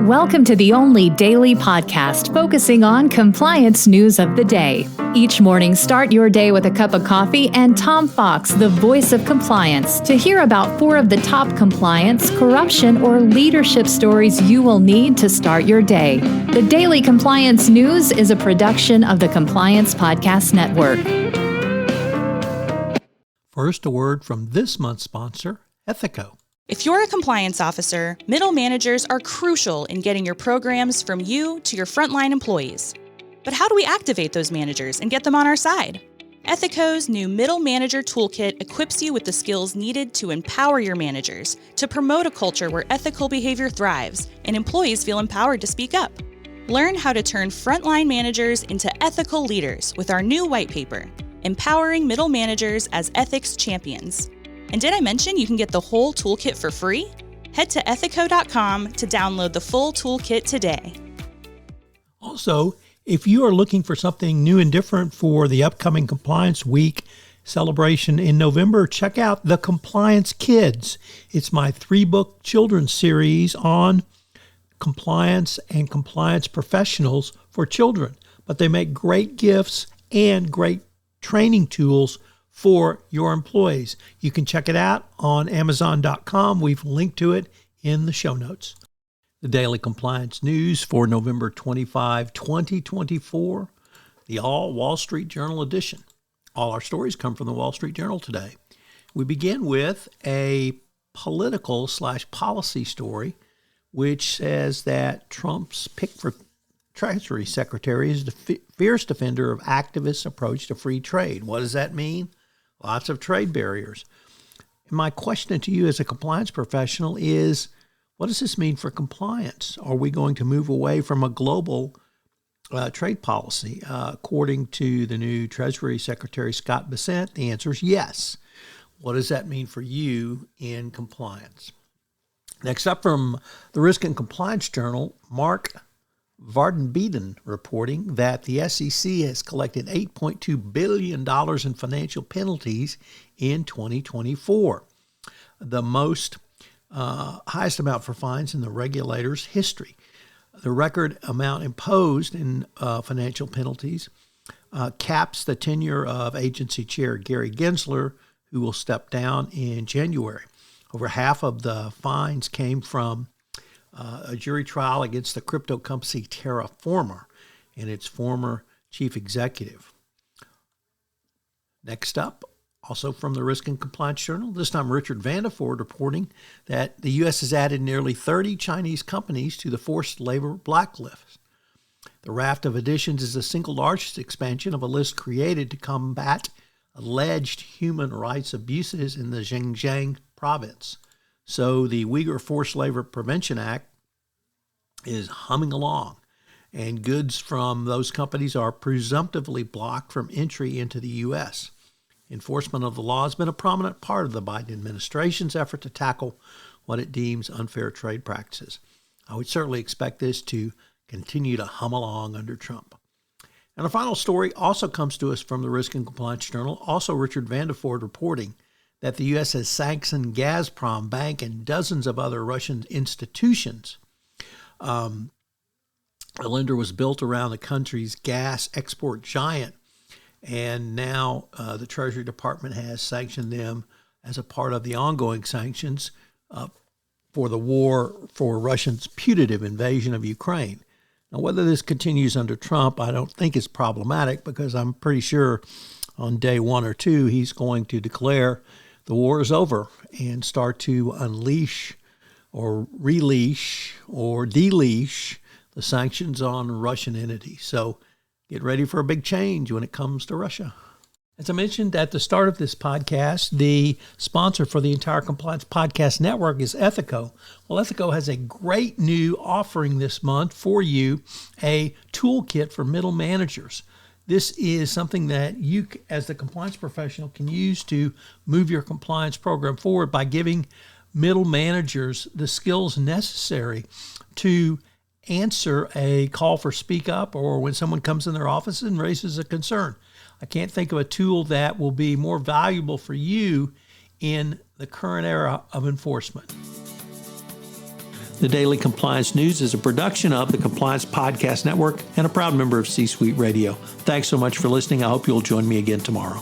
Welcome to the only daily podcast focusing on compliance news of the day. Each morning, start your day with a cup of coffee and Tom Fox, the voice of compliance, to hear about 4 of the top compliance, corruption, or leadership stories you will need to start your day. The Daily Compliance News is a production of the Compliance Podcast Network. First, a word from this month's sponsor, Ethico. If you're a compliance officer, middle managers are crucial in getting your programs from you to your frontline employees. But how do we activate those managers and get them on our side? Ethico's new Middle Manager Toolkit equips you with the skills needed to empower your managers, to promote a culture where ethical behavior thrives and employees feel empowered to speak up. Learn how to turn frontline managers into ethical leaders with our new white paper, Empowering Middle Managers as Ethics Champions. And did I mention you can get the whole toolkit for free? Head to ethico.com to download the full toolkit today. Also, if you are looking for something new and different for the upcoming Compliance Week celebration in November, check out The Compliance Kids. It's my 3-book children's series on compliance and compliance professionals for children. But they make great gifts and great training tools for your employees. You can check it out on Amazon.com. We've linked to it in the show notes. The Daily Compliance News for November 25, 2024, the All Wall Street Journal edition. All our stories come from the Wall Street Journal today. We begin with a political/policy story, which says that Trump's pick for Treasury Secretary is the fierce defender of activists' approach to free trade. What does that mean? Lots of trade barriers. And my question to you as a compliance professional is, what does this mean for compliance? Are we going to move away from a global trade policy? According to the new Treasury Secretary, Scott Bessent, the answer is yes. What does that mean for you in compliance? Next up from the Risk and Compliance Journal, Mark Vardenbeden reporting that the SEC has collected $8.2 billion in financial penalties in 2024, the most highest amount for fines in the regulator's history. The record amount imposed in financial penalties caps the tenure of agency chair Gary Gensler, who will step down in January. Over half of the fines came from a jury trial against the crypto company Terraformer and its former chief executive. Next up, also from the Risk and Compliance Journal, this time Richard Vandeford reporting that the U.S. has added nearly 30 Chinese companies to the forced labor blacklist. The raft of additions is the single largest expansion of a list created to combat alleged human rights abuses in the Xinjiang province. So the Uyghur Forced Labor Prevention Act is humming along, and goods from those companies are presumptively blocked from entry into the U.S. Enforcement of the law has been a prominent part of the Biden administration's effort to tackle what it deems unfair trade practices. I would certainly expect this to continue to hum along under Trump. And our final story also comes to us from the Risk and Compliance Journal, also Richard Vandeford reporting that the U.S. has sanctioned Gazprom Bank and dozens of other Russian institutions. The lender was built around the country's gas export giant, and now the Treasury Department has sanctioned them as a part of the ongoing sanctions for the war for Russia's putative invasion of Ukraine. Now, whether this continues under Trump, I don't think is problematic, because I'm pretty sure on day 1 or 2, he's going to declare the war is over and start to unleash or releash or deleash the sanctions on Russian entities. So get ready for a big change when it comes to Russia. As I mentioned at the start of this podcast, the sponsor for the entire Compliance Podcast Network is Ethico. Well, Ethico has a great new offering this month for you, a toolkit for middle managers. This is something that you, as the compliance professional, can use to move your compliance program forward by giving middle managers the skills necessary to answer a call for speak up, or when someone comes in their office and raises a concern. I can't think of a tool that will be more valuable for you in the current era of enforcement. The Daily Compliance News is a production of the Compliance Podcast Network and a proud member of C-Suite Radio. Thanks so much for listening. I hope you'll join me again tomorrow.